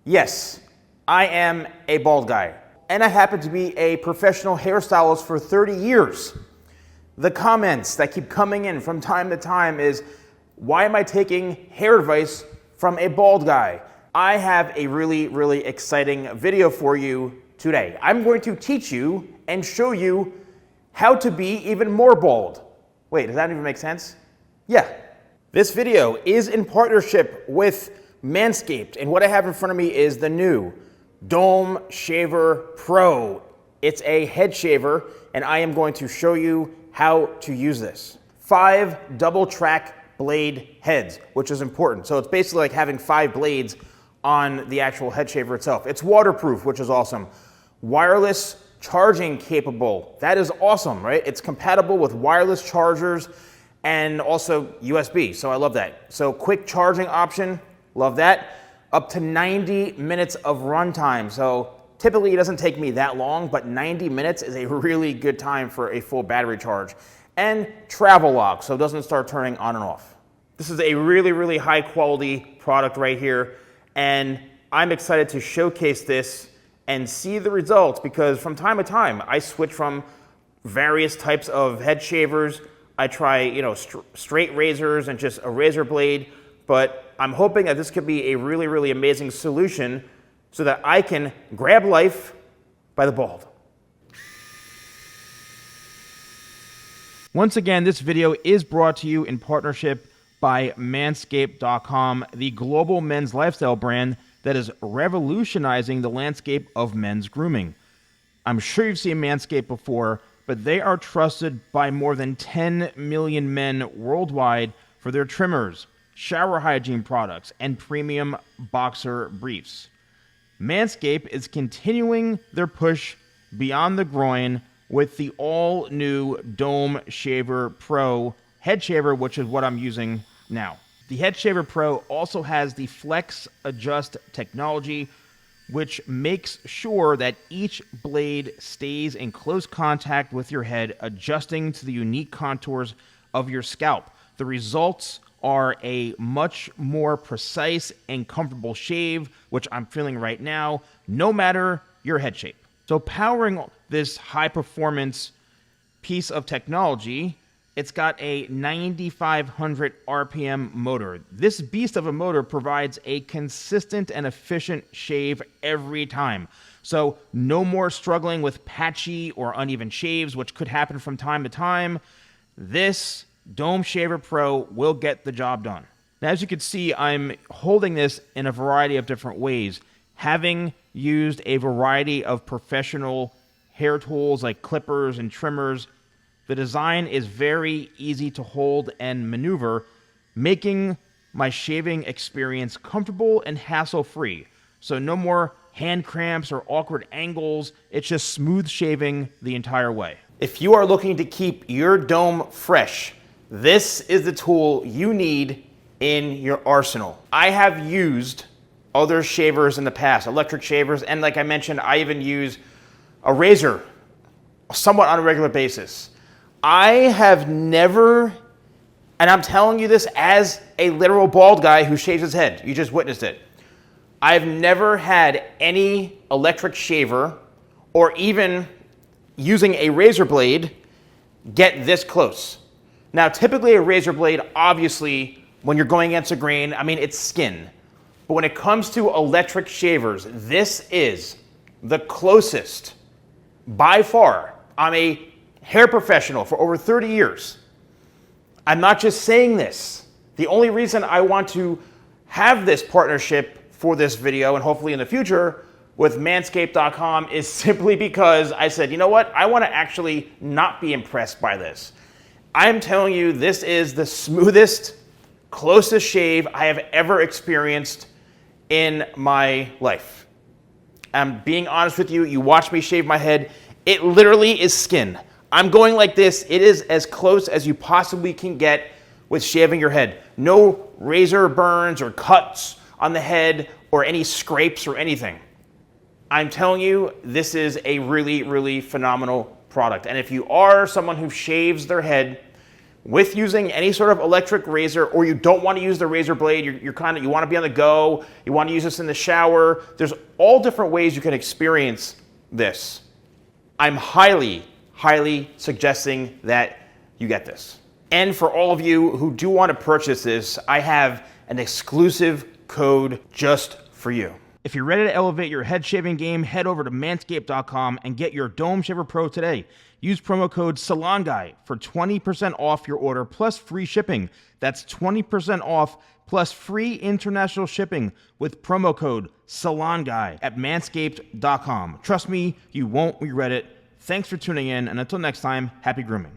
Yes, I am a bald guy, and I happen to be a professional hairstylist for 30 years. The comments that keep coming in from time to time is, why am I taking hair advice from a bald guy? I have a really exciting video for you today. I'm going to teach you and show you how to be even more bald. Wait, does that even make sense? Yeah. This video is in partnership with MANSCAPED, and what I have in front of me is the new Dome Shaver Pro. It's a head shaver, and I am going to show you how to use this. 5 double track blade heads, which is important. So it's basically like having 5 blades on the actual head shaver itself. It's waterproof, which is awesome. Wireless charging capable. That is awesome, right? It's compatible with wireless chargers and also USB, so I love that. So quick charging option, love that. Up to 90 minutes of runtime. So typically it doesn't take me that long, but 90 minutes is a really good time for a full battery charge. And travel lock, so it doesn't start turning on and off. This is a really high quality product right here, and I'm excited to showcase this and see the results, because from time to time I switch from various types of head shavers. I try, straight razors and just a razor blade, but I'm hoping that this could be a really amazing solution so that I can grab life by the bald. Once again, this video is brought to you in partnership by Manscaped.com, the global men's lifestyle brand that is revolutionizing the landscape of men's grooming. I'm sure you've seen Manscaped before, but they are trusted by more than 10 million men worldwide for their trimmers, shower hygiene products, and premium boxer briefs. Manscaped is continuing their push beyond the groin with the all-new Dome Shaver Pro head shaver, which is what I'm using now. The Head Shaver Pro also has the Flex Adjust technology, which makes sure that each blade stays in close contact with your head, adjusting to the unique contours of your scalp. The results are a much more precise and comfortable shave, which I'm feeling right now, no matter your head shape. So powering this high-performance piece of technology, it's got a 9,500 RPM motor. This beast of a motor provides a consistent and efficient shave every time. So no more struggling with patchy or uneven shaves, which could happen from time to time. This Dome Shaver Pro will get the job done. Now, as you can see, I'm holding this in a variety of different ways. Having used a variety of professional hair tools like clippers and trimmers, the design is very easy to hold and maneuver, making my shaving experience comfortable and hassle-free. So no more hand cramps or awkward angles. It's just smooth shaving the entire way. If you are looking to keep your dome fresh, this is the tool you need in your arsenal. I have used other shavers in the past, electric shavers, and like I mentioned, I even use a razor somewhat on a regular basis. I have never, and I'm telling you this as a literal bald guy who shaves his head, you just witnessed it. I've never had any electric shaver or even using a razor blade get this close. Now, typically a razor blade, obviously, when you're going against a grain, it's skin. But when it comes to electric shavers, this is the closest, by far. I'm a hair professional for over 30 years. I'm not just saying this. The only reason I want to have this partnership for this video, and hopefully in the future, with Manscaped.com is simply because I said, you know what? I want to actually not be impressed by this. I'm telling you, this is the smoothest, closest shave I have ever experienced in my life. I'm being honest with you. You watch me shave my head. It literally is skin. I'm going like this. It is as close as you possibly can get with shaving your head. No razor burns or cuts on the head or any scrapes or anything. I'm telling you, this is a really phenomenal product. And if you are someone who shaves their head with using any sort of electric razor, or you don't want to use the razor blade, you want to be on the go, you want to use this in the shower. There's all different ways you can experience this. I'm highly suggesting that you get this. And for all of you who do want to purchase this, I have an exclusive code just for you. If you're ready to elevate your head shaving game, head over to manscaped.com and get your Dome Shaver Pro today. Use promo code SALONGUY for 20% off your order plus free shipping. That's 20% off plus free international shipping with promo code SALONGUY at manscaped.com. Trust me, you won't regret it. Thanks for tuning in, and until next time, happy grooming.